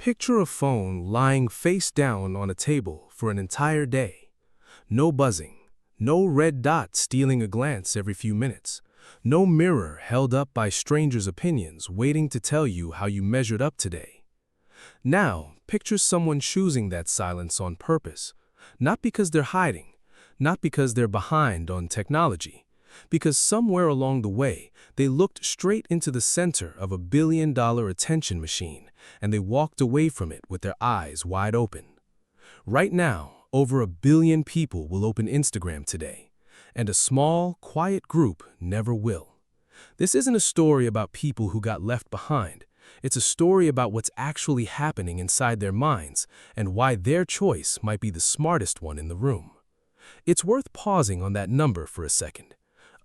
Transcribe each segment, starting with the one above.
Picture a phone lying face down on a table for an entire day. No buzzing, no red dot stealing a glance every few minutes, no mirror held up by strangers' opinions waiting to tell you how you measured up today. Now, picture someone choosing that silence on purpose, not because they're hiding, not because they're behind on technology, because somewhere along the way, they looked straight into the center of $1 billion attention machine, and they walked away from it with their eyes wide open. Right now, over 1 billion people will open Instagram today, and a small, quiet group never will. This isn't a story about people who got left behind. It's a story about what's actually happening inside their minds and why their choice might be the smartest one in the room. It's worth pausing on that number for a second.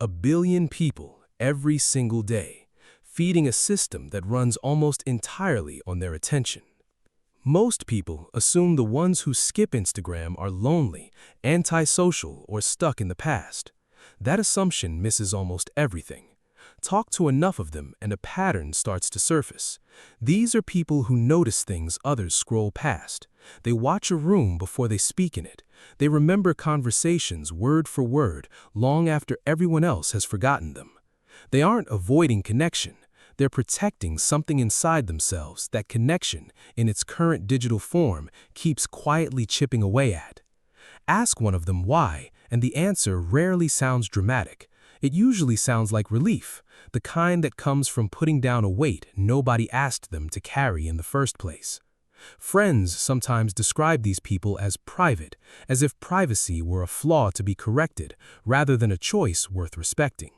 1 billion people every single day, feeding a system that runs almost entirely on their attention. Most people assume the ones who skip Instagram are lonely, antisocial, or stuck in the past. That assumption misses almost everything. Talk to enough of them and a pattern starts to surface. These are people who notice things others scroll past. They watch a room before they speak in it. They remember conversations word for word long after everyone else has forgotten them. They aren't avoiding connection. They're protecting something inside themselves that connection, in its current digital form, keeps quietly chipping away at. Ask one of them why, and the answer rarely sounds dramatic. It usually sounds like relief, the kind that comes from putting down a weight nobody asked them to carry in the first place. Friends sometimes describe these people as private, as if privacy were a flaw to be corrected rather than a choice worth respecting.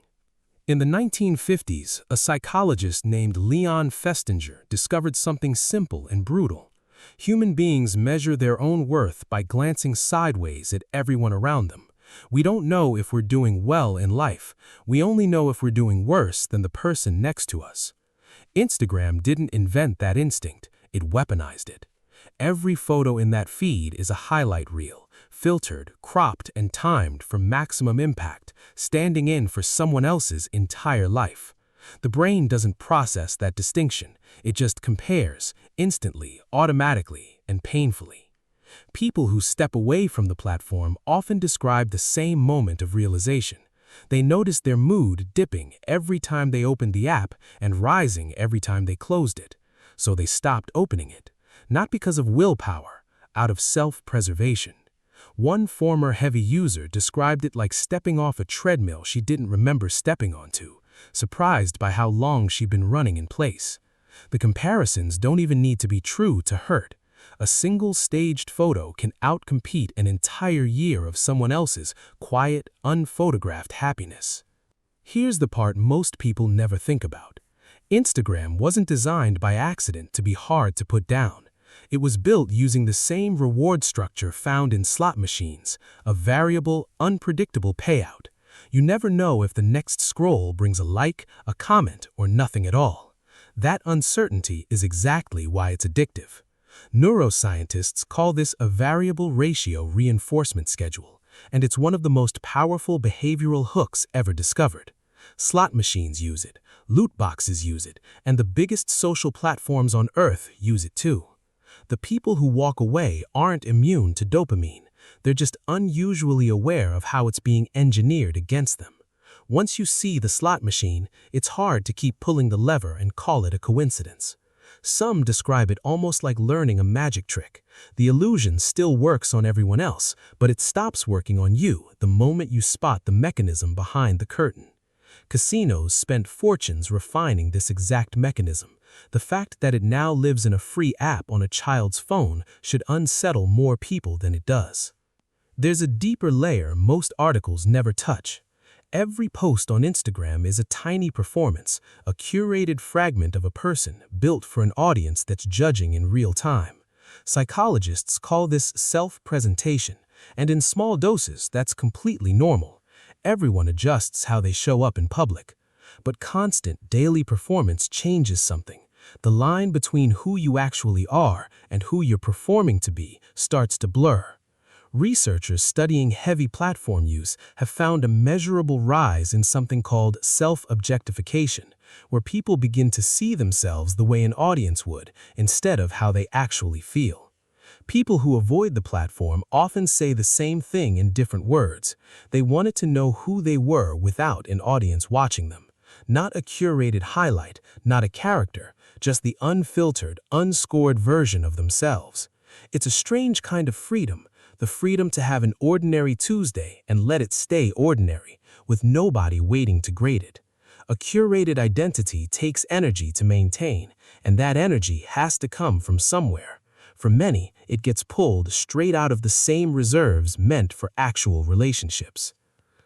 In the 1950s, a psychologist named Leon Festinger discovered something simple and brutal. Human beings measure their own worth by glancing sideways at everyone around them. We don't know if we're doing well in life. We only know if we're doing worse than the person next to us. Instagram didn't invent that instinct. It weaponized it. Every photo in that feed is a highlight reel, filtered, cropped, and timed for maximum impact, standing in for someone else's entire life. The brain doesn't process that distinction. It just compares, instantly, automatically, and painfully. People who step away from the platform often describe the same moment of realization. They noticed their mood dipping every time they opened the app and rising every time they closed it. So they stopped opening it, not because of willpower, out of self-preservation. One former heavy user described it like stepping off a treadmill she didn't remember stepping onto, surprised by how long she'd been running in place. The comparisons don't even need to be true to hurt. A single staged photo can outcompete an entire year of someone else's quiet, unphotographed happiness. Here's the part most people never think about. Instagram wasn't designed by accident to be hard to put down. It was built using the same reward structure found in slot machines, a variable, unpredictable payout. You never know if the next scroll brings a like, a comment, or nothing at all. That uncertainty is exactly why it's addictive. Neuroscientists call this a variable ratio reinforcement schedule, and it's one of the most powerful behavioral hooks ever discovered. Slot machines use it, loot boxes use it, and the biggest social platforms on Earth use it too. The people who walk away aren't immune to dopamine. They're just unusually aware of how it's being engineered against them. Once you see the slot machine, it's hard to keep pulling the lever and call it a coincidence. Some describe it almost like learning a magic trick. The illusion still works on everyone else, but it stops working on you the moment you spot the mechanism behind the curtain. Casinos spent fortunes refining this exact mechanism. The fact that it now lives in a free app on a child's phone should unsettle more people than it does. There's a deeper layer most articles never touch. Every post on Instagram is a tiny performance, a curated fragment of a person built for an audience that's judging in real time. Psychologists call this self-presentation, and in small doses, that's completely normal. Everyone adjusts how they show up in public. But constant daily performance changes something. The line between who you actually are and who you're performing to be starts to blur. Researchers studying heavy platform use have found a measurable rise in something called self-objectification, where people begin to see themselves the way an audience would, instead of how they actually feel. People who avoid the platform often say the same thing in different words. They wanted to know who they were without an audience watching them. Not a curated highlight, not a character, just the unfiltered, unscored version of themselves. It's a strange kind of freedom, the freedom to have an ordinary Tuesday and let it stay ordinary, with nobody waiting to grade it. A curated identity takes energy to maintain, and that energy has to come from somewhere. For many, it gets pulled straight out of the same reserves meant for actual relationships.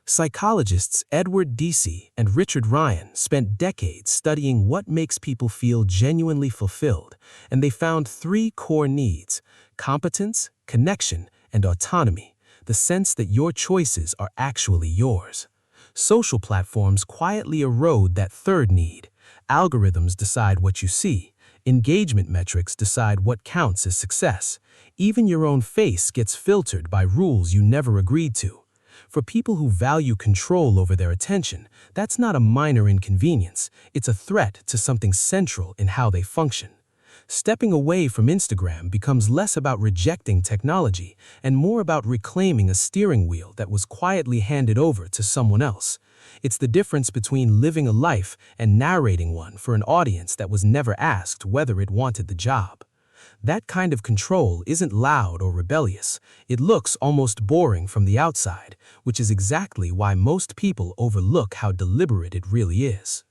Psychologists Edward Deci and Richard Ryan spent decades studying what makes people feel genuinely fulfilled, and they found three core needs: competence, connection, and autonomy, the sense that your choices are actually yours. Social platforms quietly erode that third need. Algorithms decide what you see. Engagement metrics decide what counts as success. Even your own face gets filtered by rules you never agreed to. For people who value control over their attention, that's not a minor inconvenience. It's a threat to something central in how they function. Stepping away from Instagram becomes less about rejecting technology and more about reclaiming a steering wheel that was quietly handed over to someone else. It's the difference between living a life and narrating one for an audience that was never asked whether it wanted the job. That kind of control isn't loud or rebellious. It looks almost boring from the outside, which is exactly why most people overlook how deliberate it really is.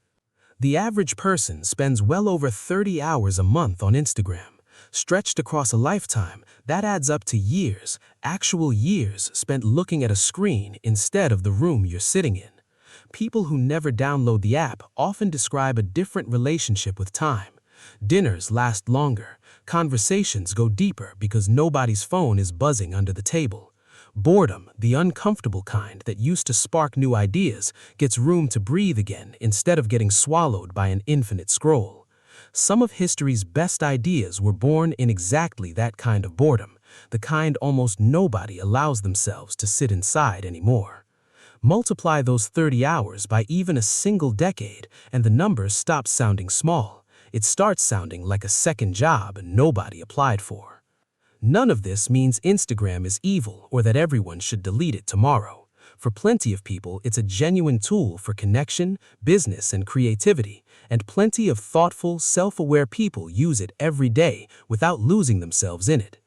The average person spends well over 30 hours a month on Instagram. Stretched across a lifetime, that adds up to years, actual years spent looking at a screen instead of the room you're sitting in. People who never download the app often describe a different relationship with time. Dinners last longer. Conversations go deeper because nobody's phone is buzzing under the table. Boredom, the uncomfortable kind that used to spark new ideas, gets room to breathe again instead of getting swallowed by an infinite scroll. Some of history's best ideas were born in exactly that kind of boredom, the kind almost nobody allows themselves to sit inside anymore. Multiply those 30 hours by even a single decade, and the numbers stop sounding small. It starts sounding like a second job nobody applied for. None of this means Instagram is evil or that everyone should delete it tomorrow. For plenty of people, it's a genuine tool for connection, business, and creativity, and plenty of thoughtful, self-aware people use it every day without losing themselves in it.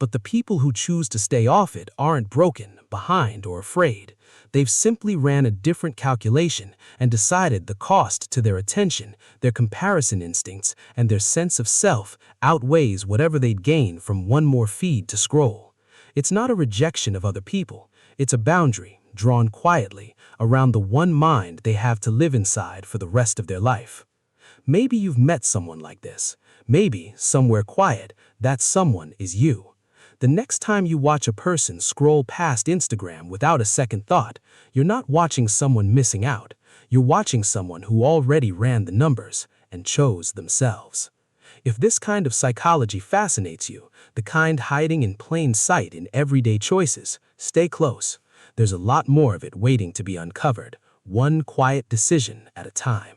But the people who choose to stay off it aren't broken, behind, or afraid. They've simply ran a different calculation and decided the cost to their attention, their comparison instincts, and their sense of self outweighs whatever they'd gain from one more feed to scroll. It's not a rejection of other people. It's a boundary, drawn quietly, around the one mind they have to live inside for the rest of their life. Maybe you've met someone like this. Maybe, somewhere quiet, that someone is you. The next time you watch a person scroll past Instagram without a second thought, you're not watching someone missing out. You're watching someone who already ran the numbers and chose themselves. If this kind of psychology fascinates you, the kind hiding in plain sight in everyday choices, stay close. There's a lot more of it waiting to be uncovered, one quiet decision at a time.